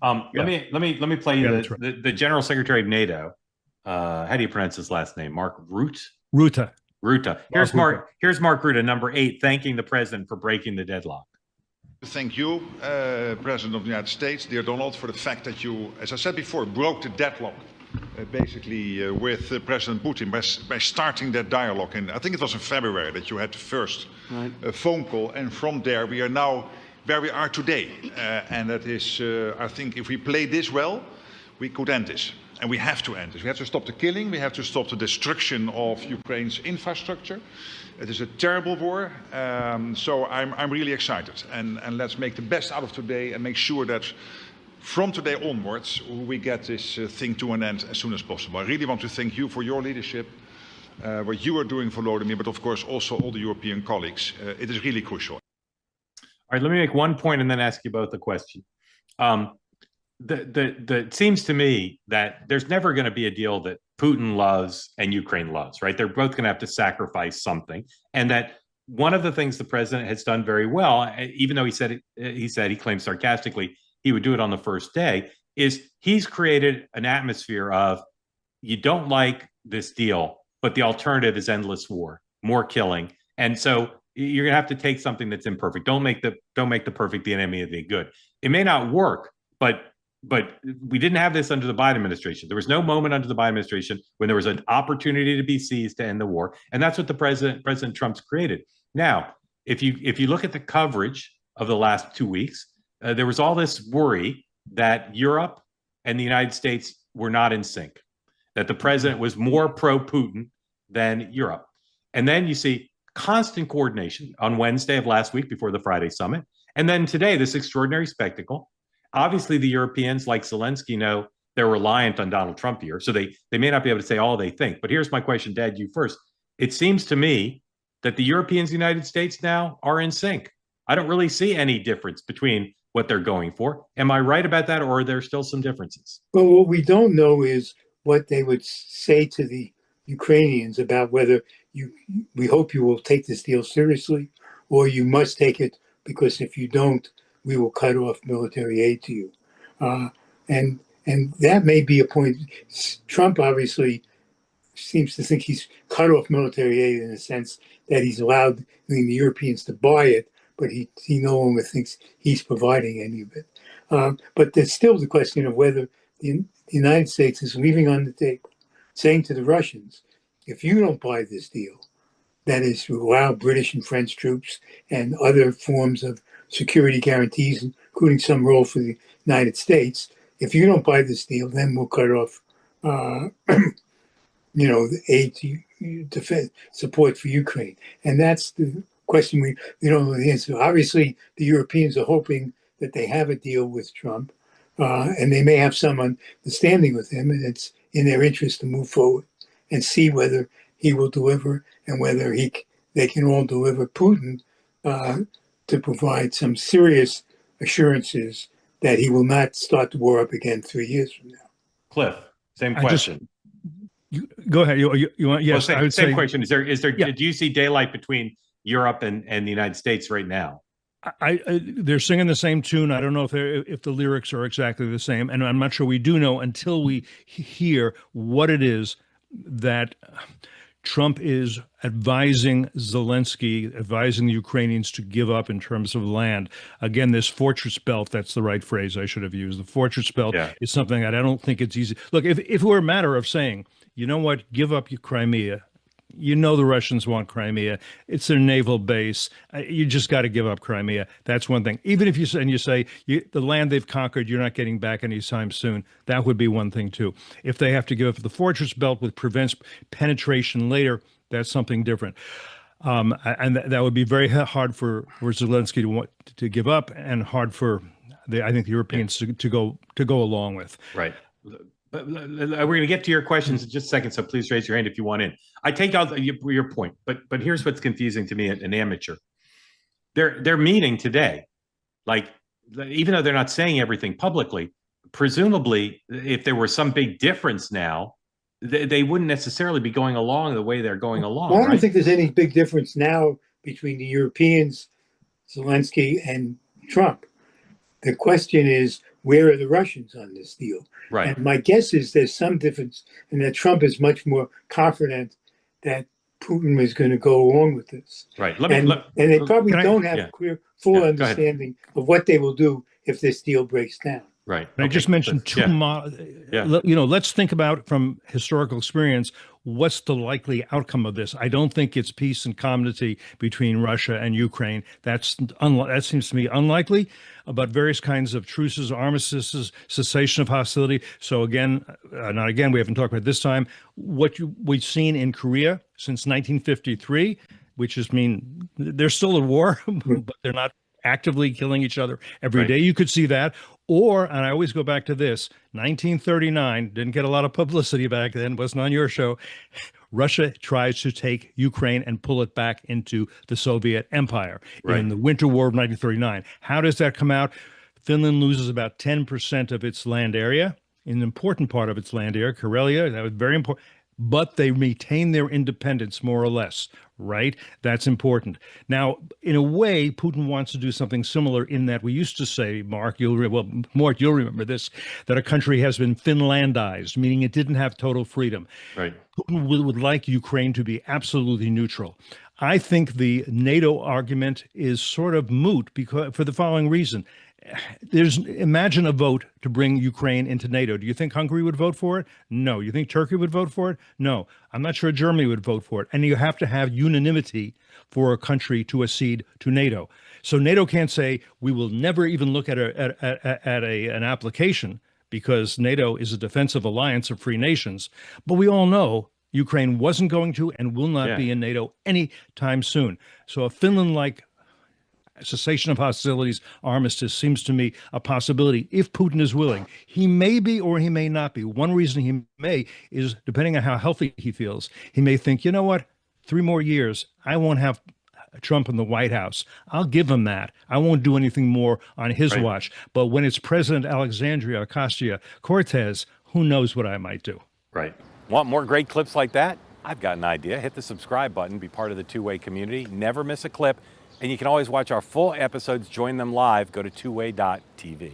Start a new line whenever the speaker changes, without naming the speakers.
Let
Yeah.
me play you
Yeah, that's right.
the General Secretary of NATO. How do you pronounce his last name? Mark Rutte?
Ruta.
Rutte.
Mark Ruta.
Here's Mark Rutte, number 8, thanking the president for breaking the deadlock.
Thank you, President of the United States, dear Donald, for the fact that you, as I said before, broke the deadlock basically with President Putin by starting that dialogue. And I think it was in February that you had the first phone call. And from there, we are now where we are today. And that is, I think, if we play this well, we could end this. And we have to end this. We have to stop the killing. We have to stop the destruction of Ukraine's infrastructure. It is a terrible war. So I'm really excited. And let's make the best out of today and make sure that from today onwards, we get this thing to an end as soon as possible. I really want to thank you for your leadership, what you are doing for Volodymyr, but of course also all the European colleagues. It is really crucial.
All right, let me make one point and then ask you both a question. It seems to me that there's never going to be a deal that Putin loves and Ukraine loves, right? They're both going to have to sacrifice something. And that one of the things the president has done very well, even though he claimed sarcastically he would do it on the first day, is he's created an atmosphere of you don't like this deal, but the alternative is endless war, more killing. And so you're gonna have to take something that's imperfect. Don't make the perfect the enemy of the good. It may not work, but we didn't have this under the Biden administration. There was no moment under the Biden administration when there was an opportunity to be seized to end the war, and that's what President Trump's created. Now, if you look at the coverage of the last 2 weeks, there was all this worry that Europe and the United States were not in sync, that the president was more pro-Putin than Europe. And then you see constant coordination on Wednesday of last week before the Friday summit. And then today, this extraordinary spectacle. Obviously, the Europeans, like Zelensky, know they're reliant on Donald Trump here. So they may not be able to say all they think. But here's my question, Dad, you first. It seems to me that the Europeans and the United States now are in sync. I don't really see any difference between what they're going for. Am I right about that, or are there still some differences?
Well, what we don't know is what they would say to the Ukrainians about whether we hope you will take this deal seriously, or you must take it because if you don't, we will cut off military aid to you. And that may be a point. Trump obviously seems to think he's cut off military aid in the sense that he's allowed the Europeans to buy it, but he no longer thinks he's providing any of it. But there's still the question of whether the United States is leaving on the table, saying to the Russians, if you don't buy this deal, that is to allow British and French troops and other forms of security guarantees, including some role for the United States, if you don't buy this deal, then we'll cut off, the aid to defend support for Ukraine. And that's the question we don't know the answer. Obviously, the Europeans are hoping that they have a deal with Trump, and they may have some understanding with him, and it's in their interest to move forward and see whether he will deliver and whether they can all deliver Putin to provide some serious assurances that he will not start the war up again 3 years from now.
Cliff, same question.
Go ahead. You want? Yes,
well,
I would
same
say.
Question. Is there?
Yeah.
Do you see daylight between Europe and the United States right now?
They're singing the same tune. I don't know if the lyrics are exactly the same, and I'm not sure we do know until we hear what it is that Trump is advising Zelensky, advising the Ukrainians to give up in terms of land. Again, this fortress belt, that's the right phrase I should have used. The fortress belt is something that I don't think it's easy. Look, if it were a matter of saying, you know what, give up your Crimea, you know the Russians want Crimea. It's their naval base. You just got to give up Crimea. That's one thing. Even if you say the land they've conquered, you're not getting back anytime soon. That would be one thing too. If they have to give up the fortress belt, which prevents penetration later, that's something different. And that would be very hard for Zelensky to give up, and hard for I think the Europeans to go along with.
Right. But we're going to get to your questions in just a second, so please raise your hand if you want in. I take out your point, but here's what's confusing to me, an amateur. They're meeting today, like even though they're not saying everything publicly, presumably if there were some big difference now, they wouldn't necessarily be going along the way they're going along.
Well, I don't think there's any big difference now between the Europeans, Zelensky, and Trump. The question is where are the Russians on this deal?
Right.
And my guess is there's some difference, and that Trump is much more confident that Putin is going to go along with this.
Right.
And they probably don't have
yeah.
a clear, full
Yeah, go ahead.
understanding of what they will do if this deal breaks down.
Right.
I just mentioned two.
Yeah.
Let's think about from historical experience. What's the likely outcome of this? I don't think it's peace and comity between Russia and Ukraine. That seems to me unlikely. But various kinds of truces, armistices, cessation of hostility. So again, not again. We haven't talked about this time. What we've seen in Korea since 1953, which is they're still at war, but they're not actively killing each other every day. You could see that. Or, and I always go back to this, 1939, didn't get a lot of publicity back then, wasn't on your show. Russia tries to take Ukraine and pull it back into the Soviet Empire in the Winter War of 1939. How does that come out? Finland loses about 10% of its land area, an important part of its land area, Karelia, that was very important. But they retain their independence more or less, right? That's important. Now, in a way, Putin wants to do something similar in that we used to say, Mark, you'll remember this, that a country has been Finlandized, meaning it didn't have total freedom.
Right.
Putin would like Ukraine to be absolutely neutral. I think the NATO argument is sort of moot because for the following reason. Imagine a vote to bring Ukraine into NATO. Do you think Hungary would vote for it? No. You think Turkey would vote for it? No. I'm not sure Germany would vote for it. And you have to have unanimity for a country to accede to NATO. So NATO can't say we will never even look at an application because NATO is a defensive alliance of free nations. But we all know Ukraine wasn't going to and will not be in NATO anytime soon. So a Finland-like cessation of hostilities, armistice seems to me a possibility if Putin is willing. He may be or he may not be. One reason he may is, depending on how healthy he feels, he may think, you know what, 3 more years, I won't have Trump in the White House. I'll give him that. I won't do anything more on his watch. But when it's President Alexandria Ocasio-Cortez, who knows what I might do.
Right.
Want more great clips like that? I've got an idea. Hit the subscribe button, be part of the Two-Way community, never miss a clip. And you can always watch our full episodes, join them live, go to twoway.tv.